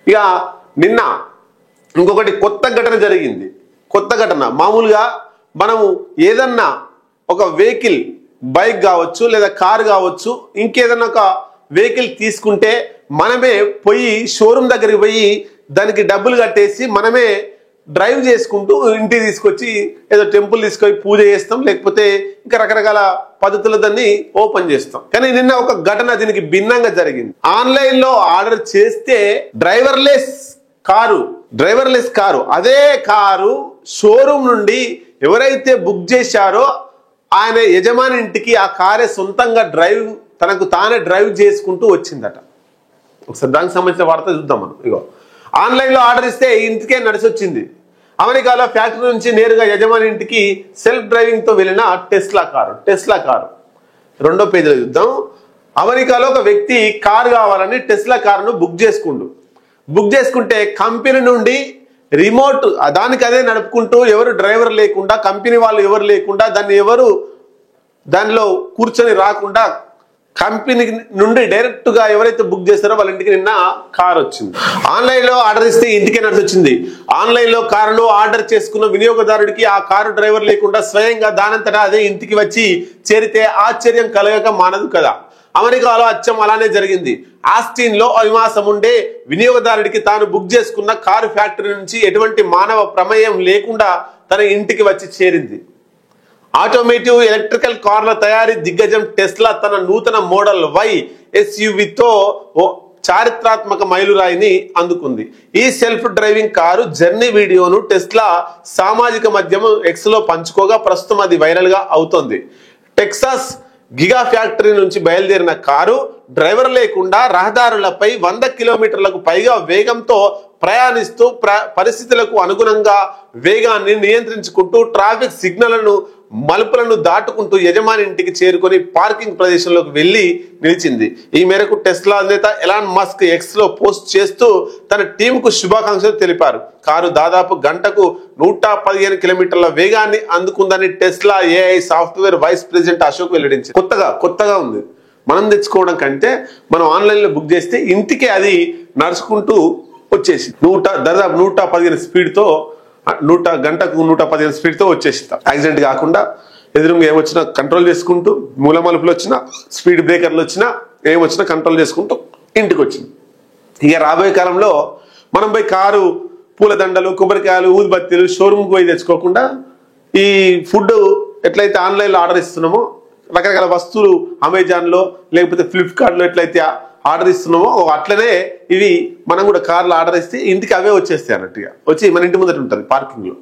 ఇక నిన్న ఇంకొకటి కొత్త ఘటన జరిగింది. కొత్త ఘటన మామూలుగా మనము ఏదన్నా ఒక వెహికల్ బైక్ కావచ్చు లేదా కారు కావచ్చు ఇంకేదన్నా ఒక వెహికల్ తీసుకుంటే మనమే పోయి షోరూమ్ దగ్గరికి పోయి దానికి డబ్బులు కట్టేసి మనమే డ్రైవ్ చేసుకుంటూ ఇంటికి తీసుకొచ్చి ఏదో టెంపుల్ తీసుకొని పూజ చేస్తాం, లేకపోతే ఇంకా రకరకాల పద్ధతులు దాన్ని ఓపెన్ చేస్తాం. కానీ నిన్న ఒక ఘటన దీనికి భిన్నంగా జరిగింది. ఆన్లైన్ లో ఆర్డర్ చేస్తే డ్రైవర్లెస్ కారు అదే కారు షోరూమ్ నుండి ఎవరైతే బుక్ చేశారో ఆయన యజమాని ఇంటికి ఆ కారే సొంతంగా తనకు తానే డ్రైవ్ చేసుకుంటూ వచ్చిందట. ఒకసారి దానికి సంబంధించిన వార్త చూద్దాం మనం. ఇగో ఆన్లైన్ లో ఆర్డర్ ఇస్తే ఇంటికే నడిచి వచ్చింది. అమెరికాలో ఫ్యాక్టరీ నుంచి నేరుగా యజమాని ఇంటికి సెల్ఫ్ డ్రైవింగ్ తో వెళ్ళిన టెస్లా కారు రెండో పేజీలో చూద్దాం. అమెరికాలో ఒక వ్యక్తి కారు కావాలని టెస్లా కారును బుక్ చేసుకుంటే కంపెనీ నుండి రిమోట్ దానికి అదే నడుపుకుంటూ ఎవరు డ్రైవర్ లేకుండా కంపెనీ వాళ్ళు ఎవరు లేకుండా దానిలో కూర్చొని రాకుండా కంపెనీ నుండి డైరెక్ట్ గా ఎవరైతే బుక్ చేస్తారో వాళ్ళ ఇంటికి నిన్న కార్ వచ్చింది. ఆన్లైన్ లో ఆర్డర్ ఇస్తే ఇంటికే నడిచొచ్చింది. ఆన్లైన్ లో కారును ఆర్డర్ చేసుకున్న వినియోగదారుడికి ఆ కారు డ్రైవర్ లేకుండా స్వయంగా దానంతటా అదే ఇంటికి వచ్చి చేరితే ఆశ్చర్యం కలగక మానదు కదా. అమెరికాలో అచ్చం అలానే జరిగింది. ఆస్టిన్ లో నివాసం ఉండే వినియోగదారుడికి తాను బుక్ చేసుకున్న కారు ఫ్యాక్టరీ నుంచి ఎటువంటి మానవ ప్రమేయం లేకుండా తన ఇంటికి వచ్చి చేరింది. ఆటోమేటివ్ ఎలక్ట్రికల్ కార్ల తయారీ దిగ్గజం టెస్లా తన నూతన మోడల్ Y SUVతో చారిత్రాత్మక మైలురాయిని అందుకుంది. ఈ సెల్ఫ్ డ్రైవింగ్ కారు జర్నీ వీడియోను టెస్లా సామాజిక మాధ్యమం X లో పంచుకోగా ప్రస్తుతం అది వైరల్ గా అవుతోంది. టెక్సాస్ గిగా ఫ్యాక్టరీ నుంచి బయలుదేరిన కారు డ్రైవర్ లేకుండా రహదారులపై 100 కిలోమీటర్లకు పైగా వేగంతో ప్రయాణిస్తూ పరిస్థితులకు అనుగుణంగా వేగాన్ని నియంత్రించుకుంటూ ట్రాఫిక్ సిగ్నల్లను మలుపులను దాటుకుంటూ యజమాని ఇంటికి చేరుకొని పార్కింగ్ ప్రదేశంలోకి వెళ్లి నిలిచింది. ఈ మేరకు టెస్లా అధినేత ఎలాన్ మస్క్ X లో పోస్ట్ చేస్తూ తన టీంకు శుభాకాంక్షలు తెలిపారు. కారు దాదాపు గంటకు 115 కిలోమీటర్ల వేగాన్ని అందుకుందని Tesla AI software vice president Ashok వెల్లడించారు. కొత్తగా ఉంది. మనం తెచ్చుకోవడం కంటే మనం ఆన్లైన్ లో బుక్ చేస్తే ఇంటికే అది నడుచుకుంటూ వచ్చేసి దాదాపు 115 స్పీడ్తో గంటకు 115 స్పీడ్తో వచ్చేస్తాం. యాక్సిడెంట్ కాకుండా ఎదురుగా ఏమొచ్చినా కంట్రోల్ చేసుకుంటూ మూల మలుపులు వచ్చినా స్పీడ్ బ్రేకర్లు వచ్చినా ఏమొచ్చినా కంట్రోల్ చేసుకుంటూ ఇంటికి వచ్చింది. ఇక రాబోయే కాలంలో మనం పోయి కారు పూలదండలు కొబ్బరికాయలు ఊదిబత్తీలు షోరూమ్కి పోయి తెచ్చుకోకుండా ఈ ఫుడ్ ఎట్లయితే ఆన్లైన్లో ఆర్డర్ ఇస్తున్నామో రకరకాల వస్తువులు అమెజాన్లో లేకపోతే ఫ్లిప్కార్ట్లో ఎట్లయితే ఆర్డర్ ఇస్తున్నామో అట్లనే ఇవి మనం కూడా కార్లు ఆర్డర్ ఇస్తే ఇంటికి అవే వచ్చేస్తాయి అన్నట్టుగా వచ్చి మన ఇంటి ముందట ఉంటుంది పార్కింగ్ లో.